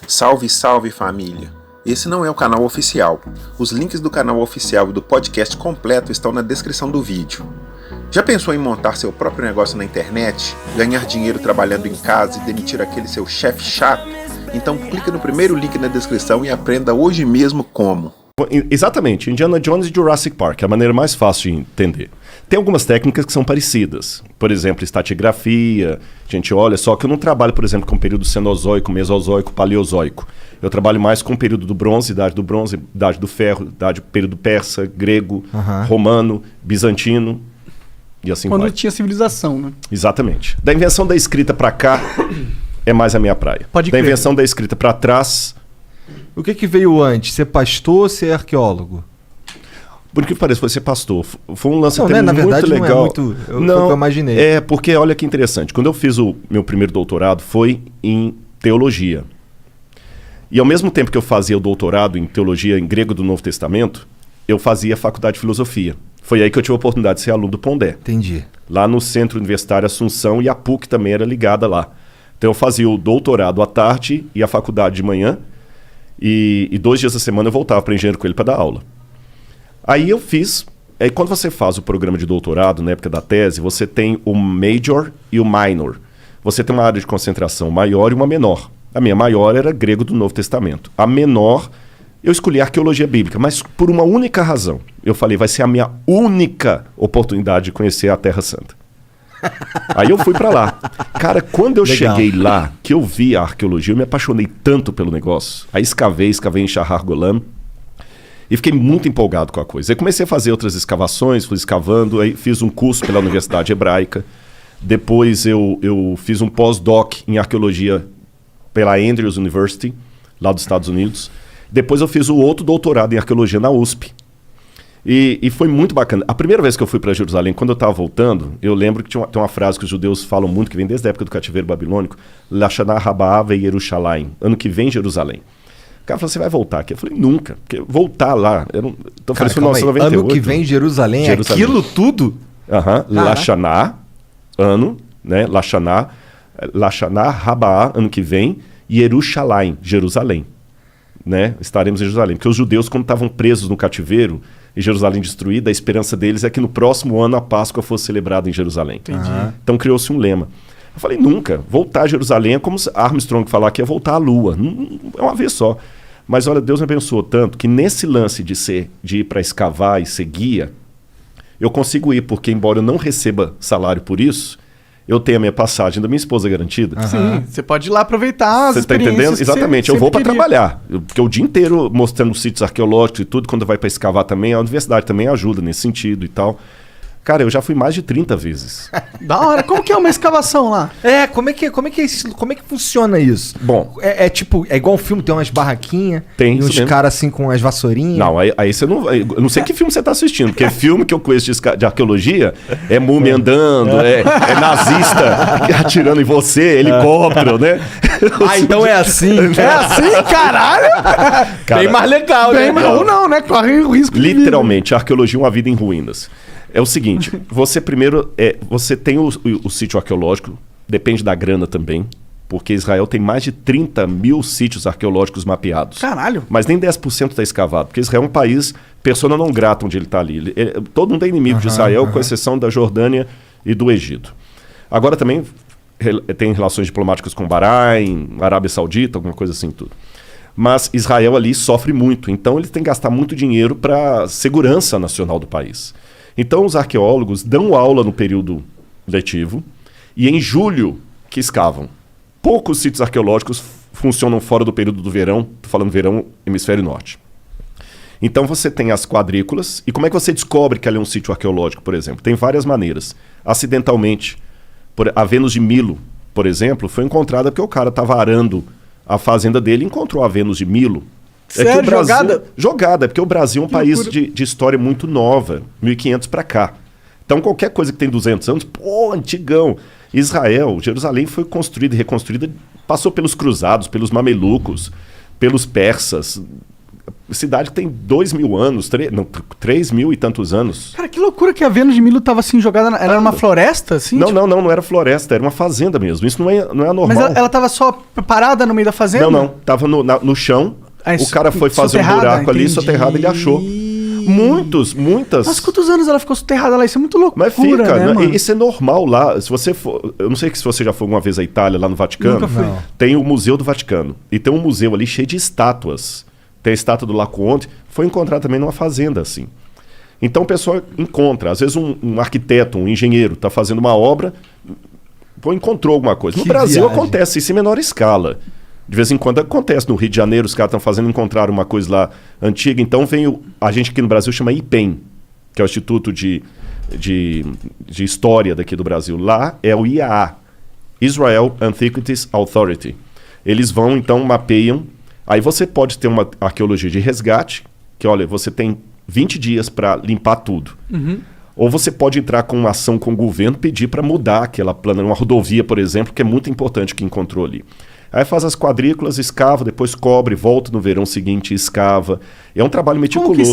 Salve, salve família! Esse não é o canal oficial. Os links do canal oficial e do podcast completo estão na descrição do vídeo. Já pensou em montar seu próprio negócio na internet, ganhar dinheiro trabalhando em casa e demitir aquele seu chefe chato? Então clica no primeiro link na descrição e aprenda hoje mesmo como. Exatamente, Indiana Jones e Jurassic Park é a maneira mais fácil de entender. Tem algumas técnicas que são parecidas. Por exemplo, estratigrafia, a gente olha, só que eu não trabalho, por exemplo, com o período cenozoico, mesozoico, paleozoico. Eu trabalho mais com o período do bronze, idade do ferro, período persa, grego, romano, bizantino e assim vai. Quando tinha civilização, né? Exatamente. Da invenção da escrita para cá é mais a minha praia. Pode da crer. invenção da escrita para trás... O que veio antes? Ser pastor ou ser arqueólogo? Por que parece, foi ser pastor. Foi um lance Não, até né? Na muito verdade, legal. não é muito... Foi o que eu imaginei. É, porque olha que interessante. Quando eu fiz o meu primeiro doutorado, foi em teologia. E ao mesmo tempo que eu fazia o doutorado em teologia em grego do Novo Testamento, eu fazia faculdade de filosofia. Foi aí que eu tive a oportunidade de ser aluno do Pondé. Entendi. Lá no Centro Universitário Assunção, e a PUC também era ligada lá. Então eu fazia o doutorado à tarde e a faculdade de manhã. E 2 dias da semana eu voltava para Engenheiro Coelho para dar aula. Aí eu fiz... Aí quando você faz o programa de doutorado, na época da tese, você tem o major e o minor. Você tem uma área de concentração maior e uma menor. A minha maior era grego do Novo Testamento. A menor, eu escolhi arqueologia bíblica, mas por uma única razão. Eu falei, vai ser a minha única oportunidade de conhecer a Terra Santa. Aí eu fui pra lá. Cara, quando eu cheguei lá, que eu vi a arqueologia, eu me apaixonei tanto pelo negócio. Aí escavei em Shahar Golan e fiquei muito empolgado com a coisa. Aí comecei a fazer outras escavações, fui escavando, aí fiz um curso pela Universidade Hebraica. Depois eu fiz um pós-doc em arqueologia pela Andrews University, lá dos Estados Unidos. Depois eu fiz o outro doutorado em arqueologia na USP. E foi muito bacana. A primeira vez que eu fui para Jerusalém, quando eu estava voltando, eu lembro que tem uma frase que os judeus falam muito, que vem desde a época do cativeiro babilônico, Lashana Rabaa ve Yerushalayim, ano que vem Jerusalém. O cara falou, você vai voltar aqui? Eu falei, nunca. Porque voltar lá... Então eu falei, isso foi 1998. Ano que vem Jerusalém, é aquilo tudo? Lashana, ano, né? Lashana Rabaa, ano que vem, Yerushalayim, Jerusalém. Né? Estaremos em Jerusalém. Porque os judeus, quando estavam presos no cativeiro, e Jerusalém destruída, a esperança deles é que no próximo ano a Páscoa fosse celebrada em Jerusalém. Entendi. Então criou-se um lema. Eu falei, nunca. Voltar a Jerusalém é como se Armstrong falar que é voltar à Lua. Não, é uma vez só. Mas olha, Deus me abençoou tanto que nesse lance de ir para escavar e ser guia, eu consigo ir, porque embora eu não receba salário por isso, eu tenho a minha passagem da minha esposa garantida. Sim, você pode ir lá aproveitar as Você está experiências. entendendo? Exatamente, eu vou para trabalhar. Porque o dia inteiro mostrando sítios arqueológicos e tudo, quando vai para escavar também, a universidade também ajuda nesse sentido e tal. Cara, eu já fui mais de 30 vezes. Da hora. Como que é uma escavação lá? Como é que funciona isso? Bom, é tipo, é igual um filme, tem umas barraquinhas, tem e isso uns mesmo. caras assim com as vassourinhas. Não, aí você não... Eu não sei que filme você está assistindo, porque filme que eu conheço de arqueologia é múmia andando, é nazista atirando em você, helicóptero, né? Então é assim. É assim, caralho? Cara, bem mais legal, Bem, né? mas ou não, né? Corre o risco de literalmente, a arqueologia é uma vida em ruínas. É o seguinte, você primeiro... você tem o sítio arqueológico, depende da grana também, porque Israel tem mais de 30 mil sítios arqueológicos mapeados. Caralho. Mas nem 10% está escavado, porque Israel é um país persona não grata onde ele está ali. Todo mundo é inimigo de Israel, com exceção da Jordânia e do Egito. Agora também tem relações diplomáticas com Bahrein, Arábia Saudita, alguma coisa assim, tudo. Mas Israel ali sofre muito, então ele tem que gastar muito dinheiro para a segurança nacional do país. Então os arqueólogos dão aula no período letivo e em julho que escavam. Poucos sítios arqueológicos funcionam fora do período do verão, estou falando verão, hemisfério norte. Então você tem as quadrículas, e como é que você descobre que ali é um sítio arqueológico, por exemplo? Tem várias maneiras. Acidentalmente, a Vênus de Milo, por exemplo, foi encontrada porque o cara estava arando a fazenda dele e encontrou a Vênus de Milo. Sério? Que o Brasil, Jogada? Jogada, porque o Brasil é um país loucura. de história muito nova, 1500 para cá. Então qualquer coisa que tem 200 anos, antigão. Israel, Jerusalém foi construída e reconstruída, passou pelos cruzados, pelos mamelucos, pelos persas, cidade que tem 2.000 anos, 3.000 e tantos anos. Cara, que loucura que a Vênus de Milo tava assim jogada. Era uma floresta, assim? Não, tipo? não era floresta, era uma fazenda mesmo. Isso não é anormal. Mas ela tava só parada no meio da fazenda? Não. Tava no chão. O cara foi fazer um buraco ali, soterrado, ele achou. Muitas. Mas quantos anos ela ficou soterrada lá? Isso é muito loucura, Mas fica, né, mano? isso é normal lá. Se você for, eu não sei se você já foi uma vez à Itália, lá no Vaticano. Nunca fui. Não. Tem o Museu do Vaticano. E tem um museu ali cheio de estátuas. Tem a estátua do Laocoonte. Foi encontrada também numa fazenda, assim. Então o pessoal encontra. Às vezes um arquiteto, um engenheiro, está fazendo uma obra, encontrou alguma coisa. No Que Brasil viagem. acontece isso em menor escala. De vez em quando acontece. No Rio de Janeiro, os caras estão fazendo, encontraram uma coisa lá antiga. Então vem a gente aqui no Brasil chama IPEM, que é o Instituto de História daqui do Brasil. Lá é o IAA, Israel Antiquities Authority. Eles vão, então, mapeiam. Aí você pode ter uma arqueologia de resgate, que, olha, você tem 20 dias para limpar tudo. Ou você pode entrar com uma ação com o governo, pedir para mudar aquela plana, uma rodovia, por exemplo, que é muito importante que encontrou ali. Aí faz as quadrículas, escava, depois cobre, volta no verão seguinte e escava. É um trabalho meticuloso.